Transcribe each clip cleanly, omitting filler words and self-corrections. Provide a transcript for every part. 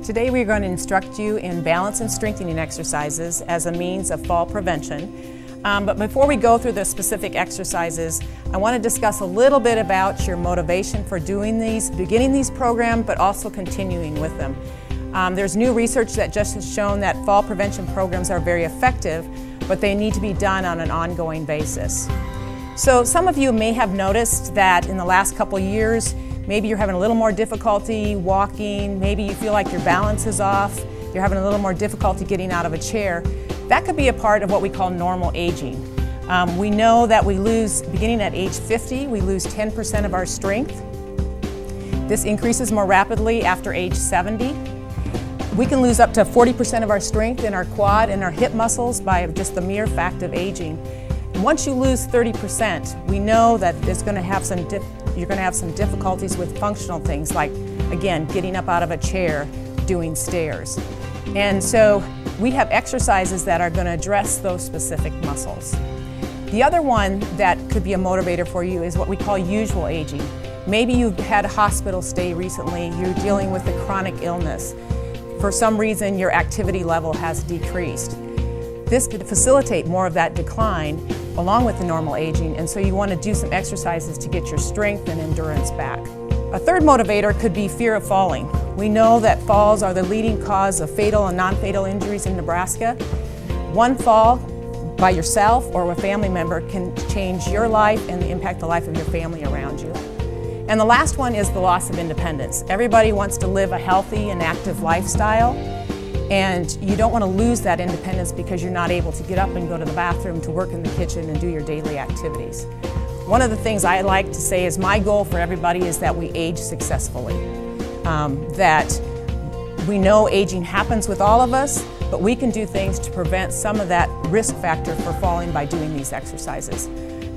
Today we're going to instruct you in balance and strengthening exercises as a means of fall prevention. But before we go through the specific exercises, I want to discuss a little bit about your motivation for doing these, beginning these programs, but also continuing with them. There's new research that just has shown that fall prevention programs are very effective, but they need to be done on an ongoing basis. So some of you may have noticed that in the last couple years, maybe you're having a little more difficulty walking, maybe you feel like your balance is off, you're having a little more difficulty getting out of a chair. That could be a part of what we call normal aging. We know that we lose, beginning at age 50, we lose 10% of our strength. This increases more rapidly after age 70. We can lose up to 40% of our strength in our quad and our hip muscles by just the mere fact of aging. And once you lose 30%, we know that you're going to have some difficulties with functional things like, again, getting up out of a chair, doing stairs. And so we have exercises that are going to address those specific muscles. The other one that could be a motivator for you is what we call usual aging. Maybe you've had a hospital stay recently, you're dealing with a chronic illness. For some reason, your activity level has decreased. This could facilitate more of that decline along with the normal aging, and so you want to do some exercises to get your strength and endurance back. A third motivator could be fear of falling. We know that falls are the leading cause of fatal and non-fatal injuries in Nebraska. One fall by yourself or a family member can change your life and impact the life of your family around you. And the last one is the loss of independence. Everybody wants to live a healthy and active lifestyle, and you don't want to lose that independence because you're not able to get up and go to the bathroom, to work in the kitchen and do your daily activities. One of the things I like to say is my goal for everybody is that we age successfully. That we know aging happens with all of us, but we can do things to prevent some of that risk factor for falling by doing these exercises.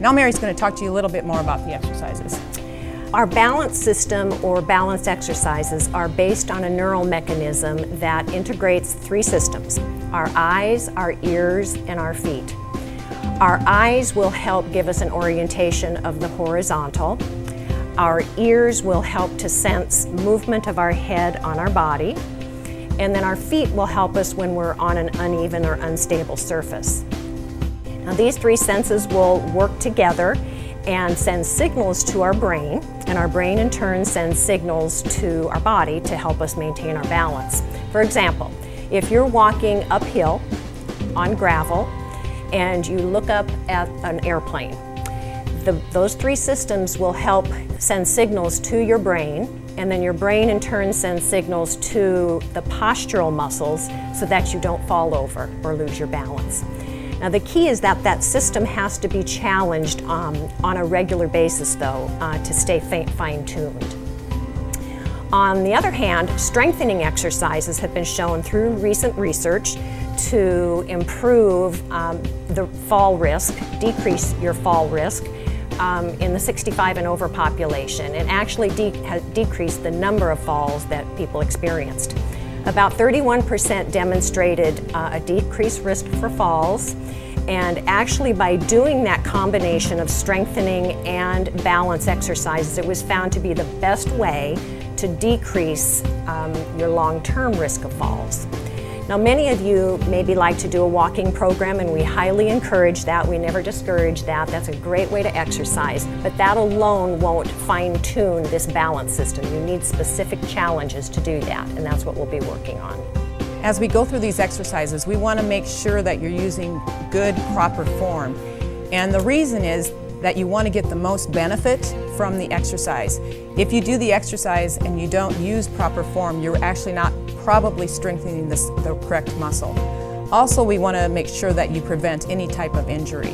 Now Mary's going to talk to you a little bit more about the exercises. Our balance system or balance exercises are based on a neural mechanism that integrates three systems: our eyes, our ears, and our feet. Our eyes will help give us an orientation of the horizontal. Our ears will help to sense movement of our head on our body. And then our feet will help us when we're on an uneven or unstable surface. Now these three senses will work together and send signals to our brain, and our brain in turn sends signals to our body to help us maintain our balance. For example, if you're walking uphill on gravel and you look up at an airplane, those three systems will help send signals to your brain, and then your brain in turn sends signals to the postural muscles so that you don't fall over or lose your balance. Now the key is that that system has to be challenged on a regular basis though to stay fine-tuned. On the other hand, strengthening exercises have been shown through recent research to improve the fall risk, decrease your fall risk in the 65 and over population, and actually decreased the number of falls that people experienced. About 31% demonstrated a decreased risk for falls, and actually by doing that combination of strengthening and balance exercises, it was found to be the best way to decrease your long-term risk of falls. Now many of you maybe like to do a walking program, and we highly encourage that. We never discourage that. That's a great way to exercise, but that alone won't fine-tune this balance system. You need specific challenges to do that, and that's what we'll be working on. As we go through these exercises, we want to make sure that you're using good, proper form. And the reason is that you want to get the most benefit from the exercise. If you do the exercise and you don't use proper form, you're actually not probably strengthening the correct muscle. Also, we want to make sure that you prevent any type of injury.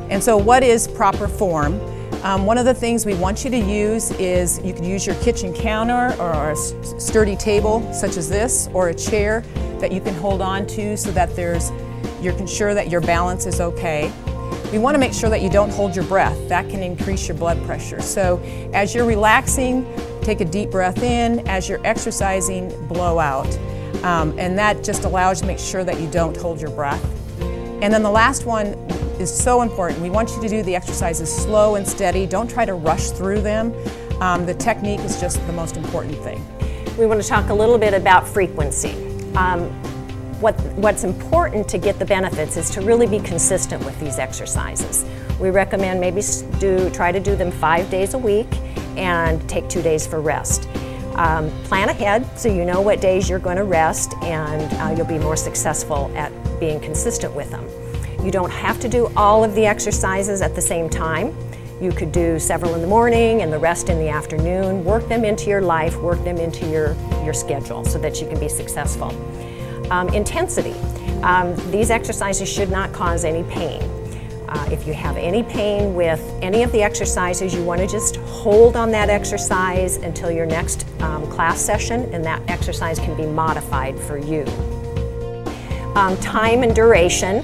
And so what is proper form? One of the things we want you to use is you can use your kitchen counter or a sturdy table such as this, or a chair that you can hold on to so that you can ensure that your balance is okay. We want to make sure that you don't hold your breath. That can increase your blood pressure. So as you're relaxing, take a deep breath in. As you're exercising, blow out. And that just allows you to make sure that you don't hold your breath. And then the last one is so important. We want you to do the exercises slow and steady. Don't try to rush through them. The technique is just the most important thing. We want to talk a little bit about frequency. What's important to get the benefits is to really be consistent with these exercises. We recommend maybe try to do them 5 days a week and take 2 days for rest. Plan ahead so you know what days you're going to rest, and you'll be more successful at being consistent with them. You don't have to do all of the exercises at the same time. You could do several in the morning and the rest in the afternoon. Work them into your life, work them into your schedule so that you can be successful. Intensity. These exercises should not cause any pain. If you have any pain with any of the exercises, you want to just hold on that exercise until your next class session, and that exercise can be modified for you. Time and duration.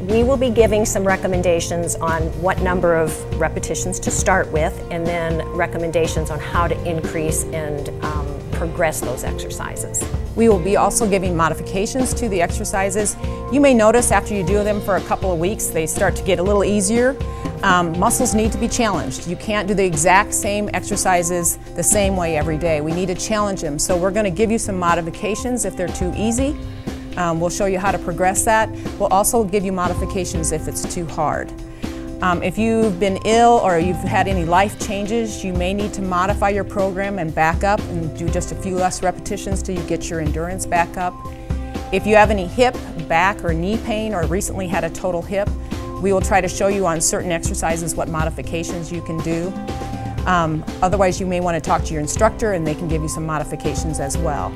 We will be giving some recommendations on what number of repetitions to start with, and then recommendations on how to increase and progress those exercises. We will be also giving modifications to the exercises. You may notice after you do them for a couple of weeks, they start to get a little easier. Muscles need to be challenged. You can't do the exact same exercises the same way every day. We need to challenge them. So we're going to give you some modifications if they're too easy. We'll show you how to progress that. We'll also give you modifications if it's too hard. If you've been ill or you've had any life changes, you may need to modify your program and back up and do just a few less repetitions till you get your endurance back up. If you have any hip, back, or knee pain, or recently had a total hip, we will try to show you on certain exercises what modifications you can do. Otherwise, you may want to talk to your instructor and they can give you some modifications as well.